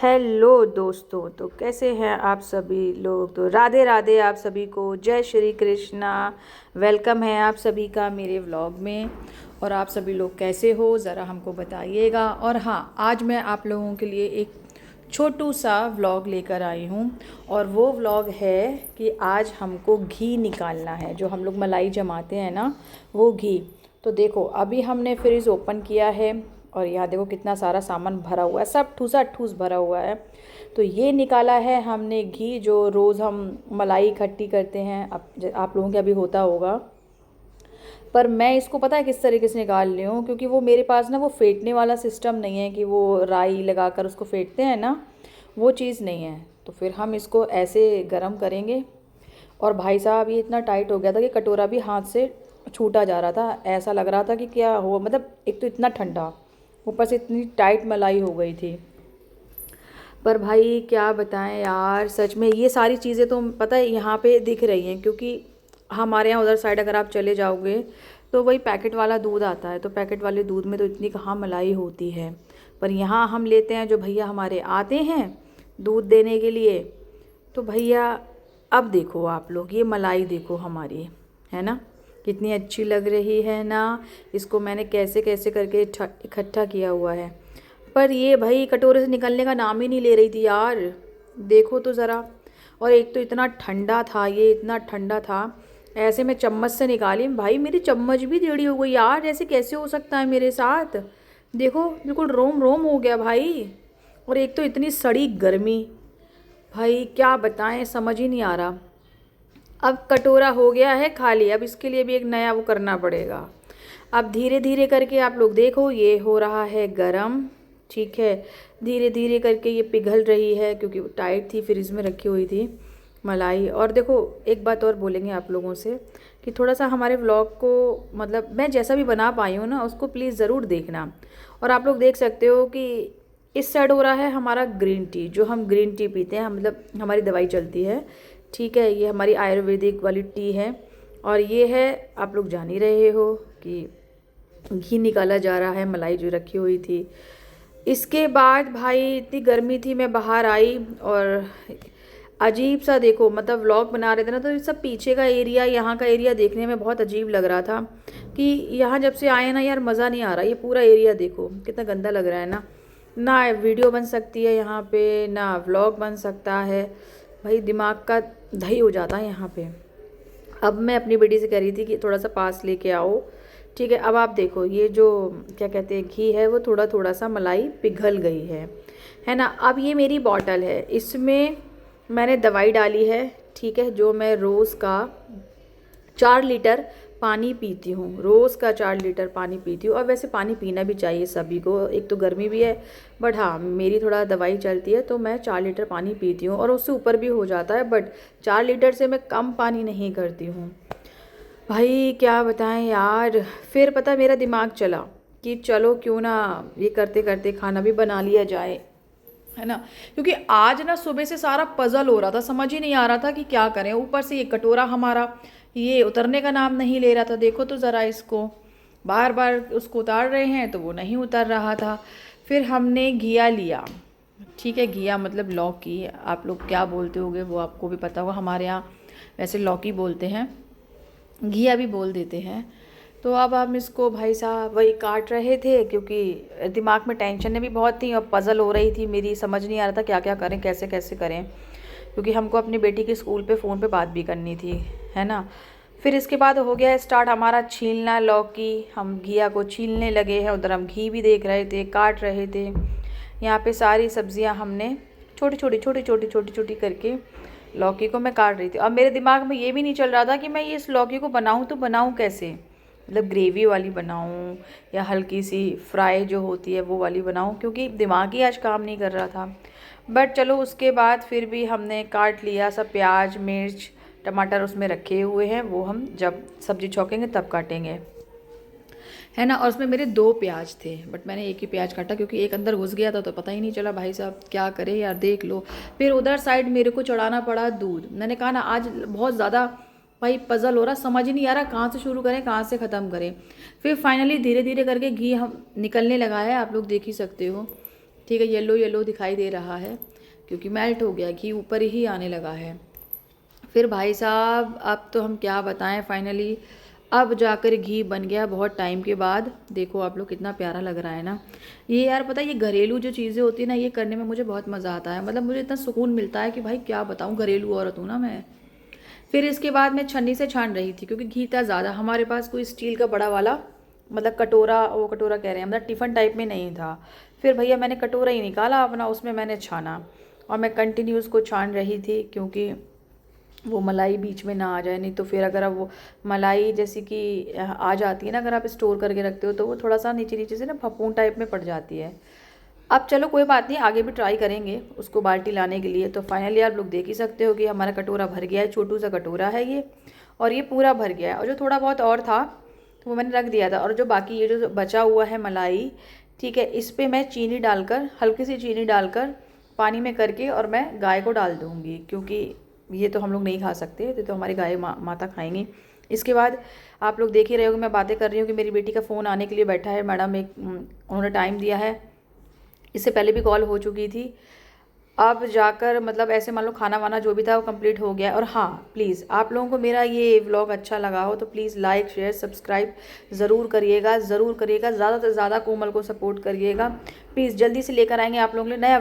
Hello दोस्तों, तो कैसे हैं आप सभी लोग। तो राधे राधे आप सभी को, जय श्री कृष्णा। वेलकम है आप सभी का मेरे व्लॉग में। और आप सभी लोग कैसे हो ज़रा हमको बताइएगा। और हाँ, आज मैं आप लोगों के लिए एक छोटू सा व्लॉग लेकर आई हूँ। और वो व्लॉग है कि आज हमको घी निकालना है, जो हम लोग मलाई जमाते हैं ना, वो घी। तो देखो, अभी हमने फ्रिज ओपन किया है और यहाँ देखो कितना सारा सामान भरा हुआ है, सब ठूसा ठूस भरा हुआ है। तो ये निकाला है हमने घी, जो रोज़ हम मलाई इकट्ठी करते हैं। आप लोगों के अभी होता होगा, पर मैं इसको पता है किस तरीके से निकाल रही हूँ, क्योंकि वो मेरे पास ना वो फेंटने वाला सिस्टम नहीं है कि वो राई लगाकर उसको फेंटते हैं ना, वो चीज़ नहीं है। तो फिर हम इसको ऐसे गरम करेंगे। और भाई साहब, ये इतना टाइट हो गया था कि कटोरा भी हाथ से छूटा जा रहा था। ऐसा लग रहा था कि क्या हो, मतलब एक तो इतना ठंडा, ऊपर से इतनी टाइट मलाई हो गई थी। पर भाई क्या बताएं यार, सच में ये सारी चीज़ें तो पता है यहाँ पे दिख रही हैं, क्योंकि हमारे यहाँ उधर साइड अगर आप चले जाओगे तो वही पैकेट वाला दूध आता है। तो पैकेट वाले दूध में तो इतनी कहाँ मलाई होती है। पर यहाँ हम लेते हैं, जो भैया हमारे आते हैं दूध देने के लिए। तो भैया, अब देखो आप लोग, ये मलाई देखो हमारी, है ना, कितनी अच्छी लग रही है ना। इसको मैंने कैसे कैसे करके इकट्ठा किया हुआ है। पर ये भाई कटोरे से निकलने का नाम ही नहीं ले रही थी यार, देखो तो ज़रा। और एक तो इतना ठंडा था, ये इतना ठंडा था। ऐसे में चम्मच से निकाली, भाई मेरी चम्मच भी टेढ़ी हो गई यार। ऐसे कैसे हो सकता है मेरे साथ। देखो बिल्कुल रोम रोम हो गया भाई। और एक तो इतनी सड़ी गर्मी, भाई क्या बताएं, समझ ही नहीं आ रहा। अब कटोरा हो गया है खाली, अब इसके लिए भी एक नया वो करना पड़ेगा। अब धीरे धीरे करके आप लोग देखो, ये हो रहा है गरम, ठीक है। धीरे धीरे करके ये पिघल रही है, क्योंकि टाइट थी, फ्रिज में रखी हुई थी मलाई। और देखो, एक बात और बोलेंगे आप लोगों से कि थोड़ा सा हमारे व्लॉग को, मतलब मैं जैसा भी बना पाई हूँ ना, उसको प्लीज़ ज़रूर देखना। और आप लोग देख सकते हो कि इस साइड हो रहा है हमारा ग्रीन टी, जो हम ग्रीन टी पीते हैं, मतलब हमारी दवाई चलती है, ठीक है। ये हमारी आयुर्वेदिक वाली टी है। और ये है, आप लोग जान ही रहे हो कि घी निकाला जा रहा है, मलाई जो रखी हुई थी। इसके बाद भाई इतनी गर्मी थी, मैं बाहर आई और अजीब सा, देखो मतलब व्लॉग बना रहे थे ना, तो ये सब पीछे का एरिया, यहाँ का एरिया देखने में बहुत अजीब लग रहा था कि यहाँ जब से आए ना यार, मज़ा नहीं आ रहा। ये पूरा एरिया देखो कितना गंदा लग रहा है ना। ना वीडियो बन सकती है यहाँ पे, ना व्लॉग बन सकता है। भाई दिमाग का दही हो जाता है यहाँ पे। अब मैं अपनी बेटी से कह रही थी कि थोड़ा सा पास लेके आओ, ठीक है। अब आप देखो, ये जो क्या कहते हैं घी है, वो थोड़ा थोड़ा सा मलाई पिघल गई है ना। अब ये मेरी बॉटल है, इसमें मैंने दवाई डाली है, ठीक है, जो मैं रोज़ का 4 लीटर पानी पीती हूँ। रोज़ का 4 लीटर पानी पीती हूँ। और वैसे पानी पीना भी चाहिए सभी को, एक तो गर्मी भी है, बट हाँ मेरी थोड़ा दवाई चलती है तो मैं 4 लीटर पानी पीती हूँ, और उससे ऊपर भी हो जाता है, बट 4 लीटर से मैं कम पानी नहीं करती हूँ। भाई क्या बताएं यार। फिर पता मेरा दिमाग चला कि चलो क्यों ना ये करते करते खाना भी बना लिया जाए, है ना। क्योंकि आज ना सुबह से सारा पजल हो रहा था, समझ ही नहीं आ रहा था कि क्या करें। ऊपर से ये कटोरा हमारा ये उतरने का नाम नहीं ले रहा था, देखो तो ज़रा इसको, बार बार उसको उतार रहे हैं तो वो नहीं उतर रहा था। फिर हमने घिया लिया, ठीक है। घिया मतलब लौकी, आप लोग क्या बोलते होगे वो आपको भी पता होगा, हमारे यहाँ वैसे लौकी बोलते हैं, घिया भी बोल देते हैं। तो अब हम इसको भाई साहब वही काट रहे थे, क्योंकि दिमाग में टेंशन भी बहुत थी और पज़ल हो रही थी मेरी, समझ नहीं आ रहा था क्या क्या करें, कैसे कैसे करें, क्योंकि हमको अपनी बेटी के स्कूल पे फ़ोन पे बात भी करनी थी, है ना। फिर इसके बाद हो गया स्टार्ट हमारा छीलना लौकी। हम घिया को छीलने लगे हैं, उधर हम घी भी देख रहे थे, काट रहे थे। यहाँ पे सारी सब्जियाँ हमने छोटी छोटी छोटी छोटी छोटी छोटी करके लौकी को मैं काट रही थी। और मेरे दिमाग में ये भी नहीं चल रहा था कि मैं ये इस लौकी को बनाऊँ तो बनाऊँ कैसे, मतलब ग्रेवी वाली बनाऊँ या हल्की सी फ्राई जो होती है वो वाली बनाऊँ, क्योंकि दिमाग ही आज काम नहीं कर रहा था। बट चलो, उसके बाद फिर भी हमने काट लिया सब, प्याज मिर्च टमाटर उसमें रखे हुए हैं, वो हम जब सब्ज़ी छौंकेंगे तब काटेंगे, है ना। और उसमें मेरे 2 प्याज थे, बट मैंने एक ही प्याज काटा, क्योंकि एक अंदर घुस गया था तो पता ही नहीं चला। भाई साहब क्या करे यार, देख लो। फिर उधर साइड मेरे को चढ़ाना पड़ा दूध। मैंने कहा ना आज बहुत ज़्यादा भाई पज़ल हो रहा, समझ ही नहीं आ रहा कहाँ से शुरू करें कहाँ से ख़त्म करें। फिर फाइनली धीरे धीरे करके घी हम निकलने लगा है, आप लोग देख ही सकते हो, ठीक है, येलो येलो दिखाई दे रहा है क्योंकि मेल्ट हो गया, घी ऊपर ही आने लगा है। फिर भाई साहब अब तो हम क्या बताएं, फाइनली अब जाकर घी बन गया बहुत टाइम के बाद। देखो आप लोग, कितना प्यारा लग रहा है ना। ये यार पता है, ये घरेलू जो चीज़ें होती है ना, ये करने में मुझे बहुत मज़ा आता है। मतलब मुझे इतना सुकून मिलता है कि भाई क्या बताऊँ, घरेलू औरत हूँ ना मैं। फिर इसके बाद मैं छन्नी से छान रही थी क्योंकि घी था ज़्यादा। हमारे पास कोई स्टील का बड़ा वाला मतलब कटोरा, वो कटोरा कह रहे हैं मतलब टिफ़न टाइप में नहीं था। फिर भैया मैंने कटोरा ही निकाला अपना, उसमें मैंने छाना और मैं कंटिन्यू उसको छान रही थी क्योंकि वो मलाई बीच में ना आ जाए। नहीं तो फिर अगर अब वो मलाई जैसे कि आ जाती है ना, अगर आप स्टोर करके रखते हो तो वो थोड़ा सा नीचे नीचे से ना फपून टाइप में पड़ जाती है। अब चलो कोई बात नहीं, आगे भी ट्राई करेंगे उसको बाल्टी लाने के लिए। तो फाइनली आप लोग देख ही सकते हो कि हमारा कटोरा भर गया है। छोटू सा कटोरा है ये, और ये पूरा भर गया है। और जो थोड़ा बहुत और था तो वो मैंने रख दिया था। और जो बाकी ये जो बचा हुआ है मलाई, ठीक है, इस पर मैं चीनी डालकर, हल्की सी चीनी डालकर पानी में करके और मैं गाय को डाल दूँगी, क्योंकि ये तो हम लोग नहीं खा सकते, ये तो हमारी गाय माता खाएंगी। इसके बाद आप लोग देख ही रहे हो कि मैं बातें कर रही हूँ कि मेरी बेटी का फ़ोन आने के लिए बैठा है। मैडम एक उन्होंने टाइम दिया है, इससे पहले भी कॉल हो चुकी थी। अब जाकर मतलब ऐसे मान लो खाना वाना जो भी था वो कंप्लीट हो गया। और हाँ, प्लीज़ आप लोगों को मेरा ये व्लॉग अच्छा लगा हो तो प्लीज़ लाइक शेयर सब्सक्राइब ज़रूर करिएगा, ज़रूर करिएगा। ज़्यादा से ज़्यादा कोमल को सपोर्ट करिएगा प्लीज़। जल्दी से लेकर आएंगे आप लोगों के लिए नया